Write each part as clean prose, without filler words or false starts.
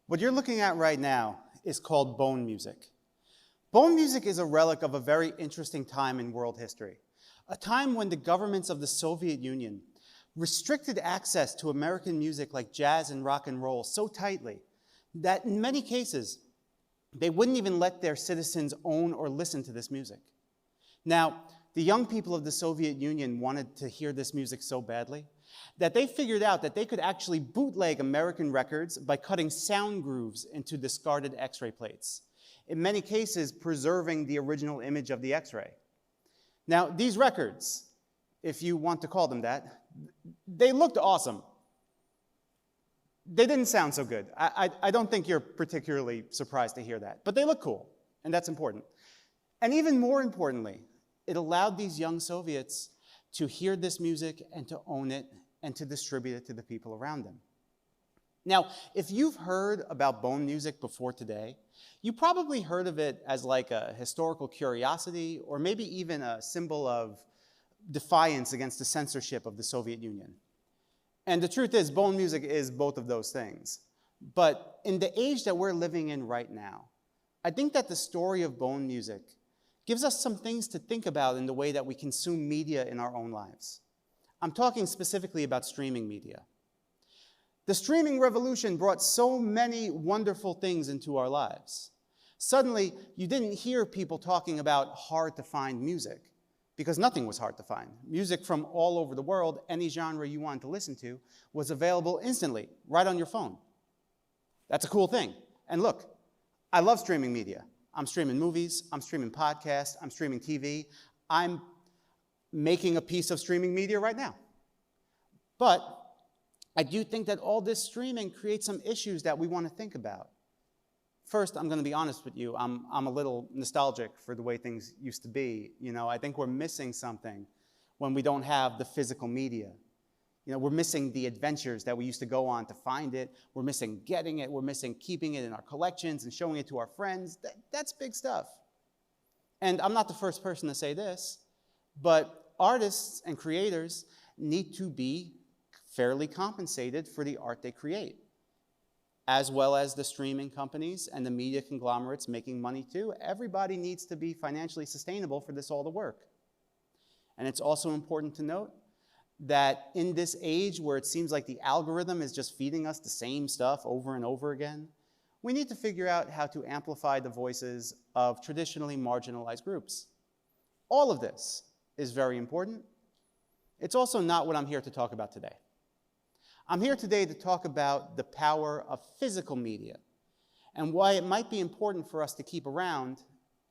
What you're looking at right now is called bone music. Bone music is a relic of a very interesting time in world history, a time when the governments of the Soviet Union restricted access to American music like jazz and rock and roll so tightly that in many cases, they wouldn't even let their citizens own or listen to this music. Now, the young people of the Soviet Union wanted to hear this music so badly that they figured out that they could actually bootleg American records by cutting sound grooves into discarded X-ray plates, in many cases preserving the original image of the X-ray. Now, these records, if you want to call them that, they looked awesome. They didn't sound so good. I don't think you're particularly surprised to hear that, but they look cool, and that's important. And even more importantly, it allowed these young Soviets to hear this music and to own it and to distribute it to the people around them. Now, if you've heard about bone music before today, you probably heard of it as like a historical curiosity or maybe even a symbol of defiance against the censorship of the Soviet Union. And the truth is, bone music is both of those things. But in the age that we're living in right now, I think that the story of bone music gives us some things to think about in the way that we consume media in our own lives. I'm talking specifically about streaming media. The streaming revolution brought so many wonderful things into our lives. Suddenly, you didn't hear people talking about hard-to-find music, because nothing was hard to find. Music from all over the world, any genre you wanted to listen to, was available instantly, right on your phone. That's a cool thing. And look, I love streaming media. I'm streaming movies, I'm streaming podcasts, I'm streaming TV. I'm making a piece of streaming media right now. But I do think that all this streaming creates some issues that we want to think about. First, I'm going to be honest with you. I'm a little nostalgic for the way things used to be. You know, I think we're missing something when we don't have the physical media. You know, we're missing the adventures that we used to go on to find it. We're missing getting it. We're missing keeping it in our collections and showing it to our friends. That's big stuff. And I'm not the first person to say this, but artists and creators need to be fairly compensated for the art they create, as well as the streaming companies and the media conglomerates making money too. Everybody needs to be financially sustainable for this all to work. And it's also important to note that in this age where it seems like the algorithm is just feeding us the same stuff over and over again, we need to figure out how to amplify the voices of traditionally marginalized groups. All of this is very important. It's also not what I'm here to talk about today. I'm here today to talk about the power of physical media and why it might be important for us to keep around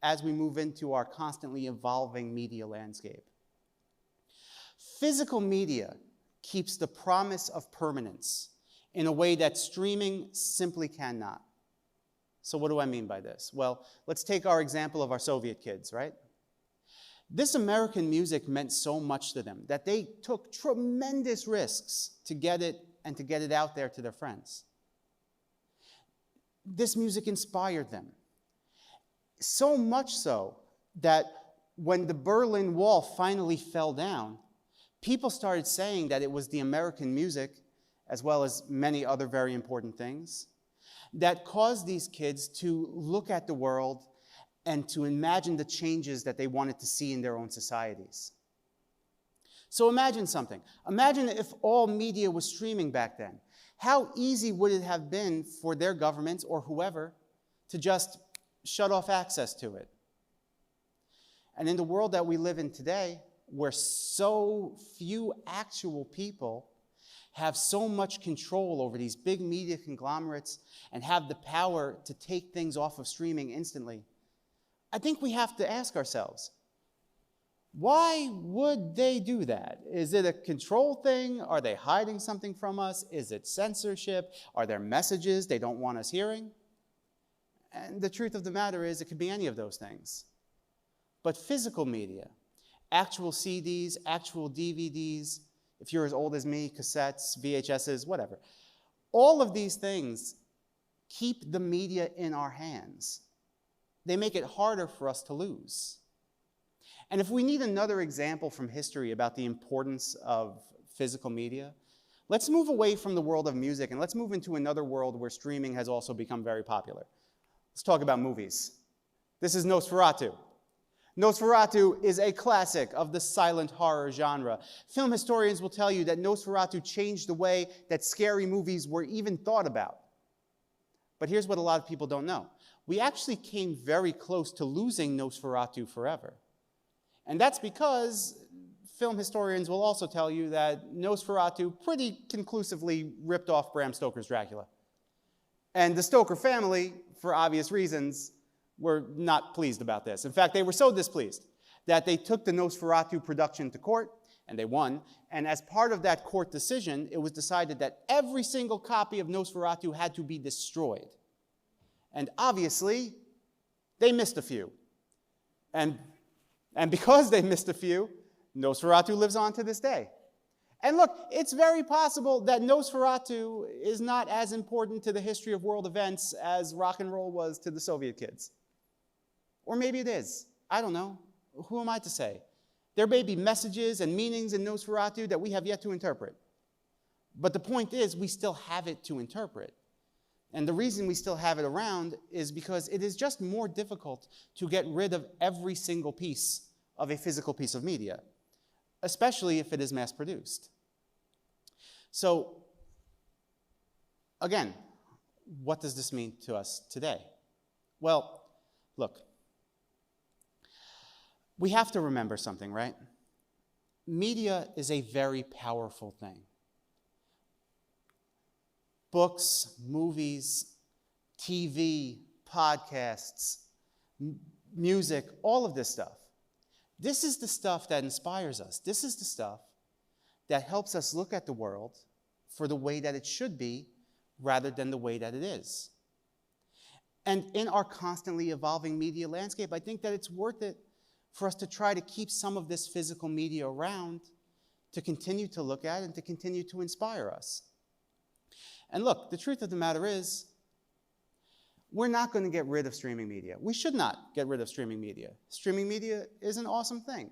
as we move into our constantly evolving media landscape. Physical media keeps the promise of permanence in a way that streaming simply cannot. So what do I mean by this? Well, let's take our example of our Soviet kids, right? This American music meant so much to them that they took tremendous risks to get it and to get it out there to their friends. This music inspired them. So much so that when the Berlin Wall finally fell down, people started saying that it was the American music, as well as many other very important things, that caused these kids to look at the world and to imagine the changes that they wanted to see in their own societies. So imagine something. Imagine if all media was streaming back then. How easy would it have been for their governments or whoever to just shut off access to it? And in the world that we live in today, where so few actual people have so much control over these big media conglomerates and have the power to take things off of streaming instantly, I think we have to ask ourselves, why would they do that? Is it a control thing? Are they hiding something from us? Is it censorship? Are there messages they don't want us hearing? And the truth of the matter is, it could be any of those things. But physical media, actual CDs, actual DVDs, if you're as old as me, cassettes, VHSs, whatever, all of these things keep the media in our hands. They make it harder for us to lose. And if we need another example from history about the importance of physical media, Let's move away from the world of music and let's move into another world where streaming has also become very popular. Let's talk about movies. This is Nosferatu. Nosferatu is a classic of the silent horror genre. Film historians will tell you that Nosferatu changed the way that scary movies were even thought about. But here's what a lot of people don't know. We actually came very close to losing Nosferatu forever. And that's because film historians will also tell you that Nosferatu pretty conclusively ripped off Bram Stoker's Dracula. And the Stoker family, for obvious reasons, were not pleased about this. In fact, they were so displeased that they took the Nosferatu production to court, and they won. And as part of that court decision, it was decided that every single copy of Nosferatu had to be destroyed. And obviously, they missed a few. And because they missed a few, Nosferatu lives on to this day. And look, it's very possible that Nosferatu is not as important to the history of world events as rock and roll was to the Soviet kids. Or maybe it is. I don't know. Who am I to say? There may be messages and meanings in Nosferatu that we have yet to interpret. But the point is, we still have it to interpret. And the reason we still have it around is because it is just more difficult to get rid of every single piece of a physical piece of media, especially if it is mass-produced. So, again, what does this mean to us today? Well, look, we have to remember something, right? Media is a very powerful thing. Books, movies, TV, podcasts, music, all of this stuff. This is the stuff that inspires us. This is the stuff that helps us look at the world for the way that it should be rather than the way that it is. And in our constantly evolving media landscape, I think that it's worth it for us to try to keep some of this physical media around to continue to look at and to continue to inspire us. And look, the truth of the matter is, we're not going to get rid of streaming media. We should not get rid of streaming media. Streaming media is an awesome thing.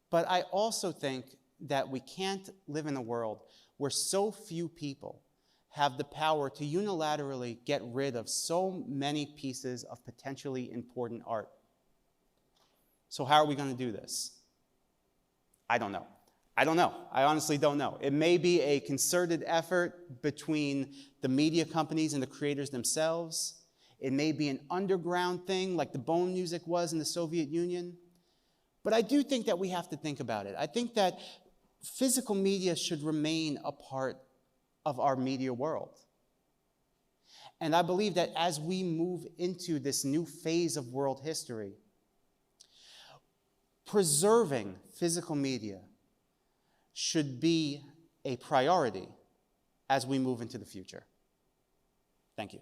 But I also think that we can't live in a world where so few people have the power to unilaterally get rid of so many pieces of potentially important art. So how are we going to do this? I don't know. I honestly don't know. It may be a concerted effort between the media companies and the creators themselves. It may be an underground thing like the Bone music was in the Soviet Union. But I do think that we have to think about it. I think that physical media should remain a part of our media world. And I believe that as we move into this new phase of world history, preserving physical media should be a priority as we move into the future. Thank you.